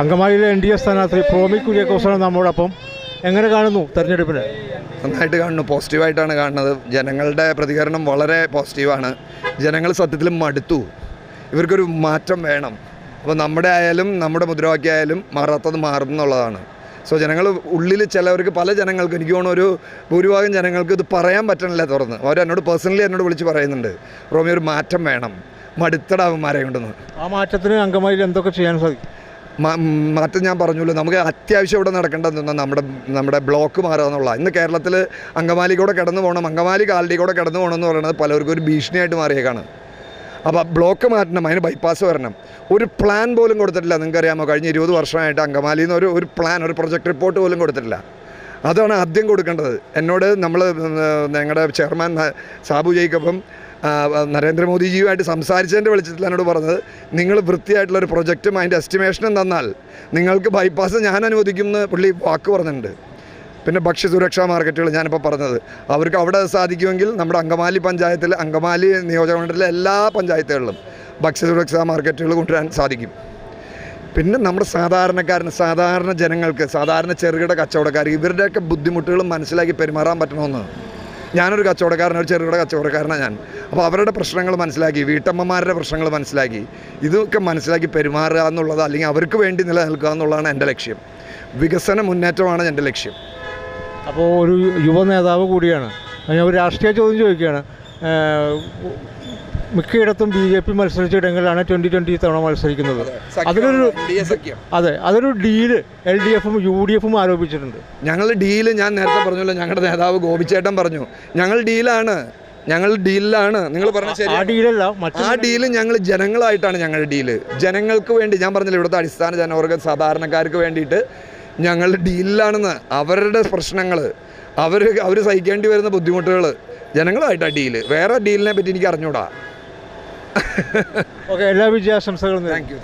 അങ്കമാലിയിലെ NDA സ്ഥാനാർത്ഥി പ്രോമി കുര്യാക്കോസാണ് നമ്മോടൊപ്പം. എങ്ങനെ കാണുന്നു തെരഞ്ഞെടുപ്പിന്? നന്നായിട്ട് കാണുന്നു, പോസിറ്റീവായിട്ടാണ് കാണുന്നത്. ജനങ്ങളുടെ പ്രതികരണം വളരെ പോസിറ്റീവാണ്. ജനങ്ങൾ സത്യത്തിൽ മടുത്തു, ഇവർക്കൊരു മാറ്റം വേണം. അപ്പോൾ നമ്മുടെ ആയാലും നമ്മുടെ മുദ്രാവാക്യമായാലും മാറാത്തത് മാറും എന്നുള്ളതാണ്. സോ ജനങ്ങൾ ഉള്ളിൽ ചിലവർക്ക്, പല ജനങ്ങൾക്ക്, എനിക്ക് തോന്നുന്നു ഒരു ഭൂരിഭാഗം ജനങ്ങൾക്ക് ഇത് പറയാൻ പറ്റണില്ല തുറന്ന്. അവരെന്നോട് പേഴ്സണലി എന്നോട് വിളിച്ച് പറയുന്നുണ്ട്, റോമി ഒരു മാറ്റം വേണം, മടുത്തടാവന്മാരെ കൊണ്ടെന്ന്. ആ മാറ്റത്തിന് അങ്കമാലിയിൽ എന്തൊക്കെ ചെയ്യാൻ സാധിക്കും? മാറ്റം ഞാൻ പറഞ്ഞല്ലോ, നമുക്ക് അത്യാവശ്യം ഇവിടെ നടക്കേണ്ടതെന്ന് നമ്മുടെ ബ്ലോക്ക് മാറുക എന്നുള്ള. ഇന്ന് കേരളത്തിൽ അങ്കമാലി കൂടെ കിടന്നു പോകണം, അങ്കമാലി കാലടി കൂടെ കിടന്നു പോകണം എന്ന് പറയുന്നത് പലർക്കും ഒരു ഭീഷണിയായിട്ട് മാറിയേക്കാണ്. അപ്പോൾ ബ്ലോക്ക് മാറ്റണം, അതിന് ബൈപ്പാസ് വരണം. ഒരു പ്ലാൻ പോലും കൊടുത്തിട്ടില്ല. നിങ്ങൾക്കറിയാമോ, കഴിഞ്ഞ 20 വർഷമായിട്ട് അങ്കമാലിയിൽ നിന്ന് ഒരു പ്ലാൻ, ഒരു പ്രൊജക്ട് റിപ്പോർട്ട് പോലും കൊടുത്തിട്ടില്ല. അതാണ് ആദ്യം കൊടുക്കേണ്ടത്. എന്നോട് ഞങ്ങളുടെ ചെയർമാൻ സാബു ജേക്കബും നരേന്ദ്രമോദിജിയുമായിട്ട് സംസാരിച്ചതിൻ്റെ വെളിച്ചത്തിൽ എന്നോട് പറഞ്ഞത്, നിങ്ങൾ വൃത്തിയായിട്ടുള്ളൊരു പ്രൊജക്റ്റും അതിൻ്റെ എസ്റ്റിമേഷനും തന്നാൽ നിങ്ങൾക്ക് ബൈപ്പാസ് ഞാൻ അനുവദിക്കുമെന്ന് പുള്ളി വാക്ക് പറഞ്ഞിട്ടുണ്ട്. പിന്നെ ഭക്ഷ്യസുരക്ഷാ മാർക്കറ്റുകൾ ഞാനിപ്പോൾ പറഞ്ഞത്, അവർക്ക് അവിടെ സാധിക്കുമെങ്കിൽ നമ്മുടെ അങ്കമാലി പഞ്ചായത്തിൽ, അങ്കമാലി നിയോജകമണ്ഡലത്തിലെ എല്ലാ പഞ്ചായത്തുകളിലും ഭക്ഷ്യസുരക്ഷാ മാർക്കറ്റുകൾ കൊണ്ടുവരാൻ സാധിക്കും. പിന്നെ നമ്മുടെ സാധാരണ ജനങ്ങൾക്ക്, സാധാരണ ചെറുകിട കച്ചവടക്കാർ, ഇവരുടെയൊക്കെ ബുദ്ധിമുട്ടുകളും മനസ്സിലാക്കി പെരുമാറാൻ പറ്റണമെന്ന്. ഞാനൊരു കച്ചവടക്കാരനാണ്, ഒരു ചെറുകിട കച്ചവടക്കാരനാണ് ഞാൻ. അപ്പോൾ അവരുടെ പ്രശ്നങ്ങൾ മനസ്സിലാക്കി, വീട്ടമ്മമാരുടെ പ്രശ്നങ്ങൾ മനസ്സിലാക്കി, ഇതൊക്കെ മനസ്സിലാക്കി പെരുമാറുക എന്നുള്ളത്, അല്ലെങ്കിൽ അവർക്ക് വേണ്ടി നിലനിൽക്കുക എന്നുള്ളതാണ് എൻ്റെ ലക്ഷ്യം. വികസന മുന്നേറ്റമാണ് എൻ്റെ ലക്ഷ്യം. അപ്പോൾ ഒരു യുവ നേതാവ് കൂടിയാണ്. ഞാൻ ഒരു രാഷ്ട്രീയ ചോദ്യം ചോദിക്കുകയാണ്. മിക്കയിടത്തും BJP മത്സരിച്ചിടങ്ങളിലാണ് 2020 തവണ മത്സരിക്കുന്നത്. അതൊരു ഡീല് LDFും UDFും ആരോപിച്ചിട്ടുണ്ട്. ഞങ്ങൾ ഡീല്, ഞാൻ നേരത്തെ പറഞ്ഞല്ലോ, ഞങ്ങളുടെ നേതാവ് ഗോപിച്ചേട്ടൻ പറഞ്ഞു, ഞങ്ങൾ ഡീലാണ്. നിങ്ങൾ പറഞ്ഞ ശരി, ആ ഡീല് ഞങ്ങൾ ജനങ്ങളായിട്ടാണ് ഞങ്ങളുടെ ഡീല്. ജനങ്ങൾക്ക് വേണ്ടി, ഞാൻ പറഞ്ഞില്ല, ഇവിടുത്തെ അടിസ്ഥാന ജനവർഗ സാധാരണക്കാർക്ക് വേണ്ടിയിട്ട് ഞങ്ങൾ ഡീലിലാണെന്ന്. അവരുടെ പ്രശ്നങ്ങൾ, അവർ സഹിക്കേണ്ടി വരുന്ന ബുദ്ധിമുട്ടുകൾ ജനങ്ങളായിട്ടാണ് ഡീല്. വേറെ ഡീലിനെ പറ്റി എനിക്ക് അറിഞ്ഞൂടാ. ഓക്കെ, എല്ലാ വിജയാശംസകളും. Thank you.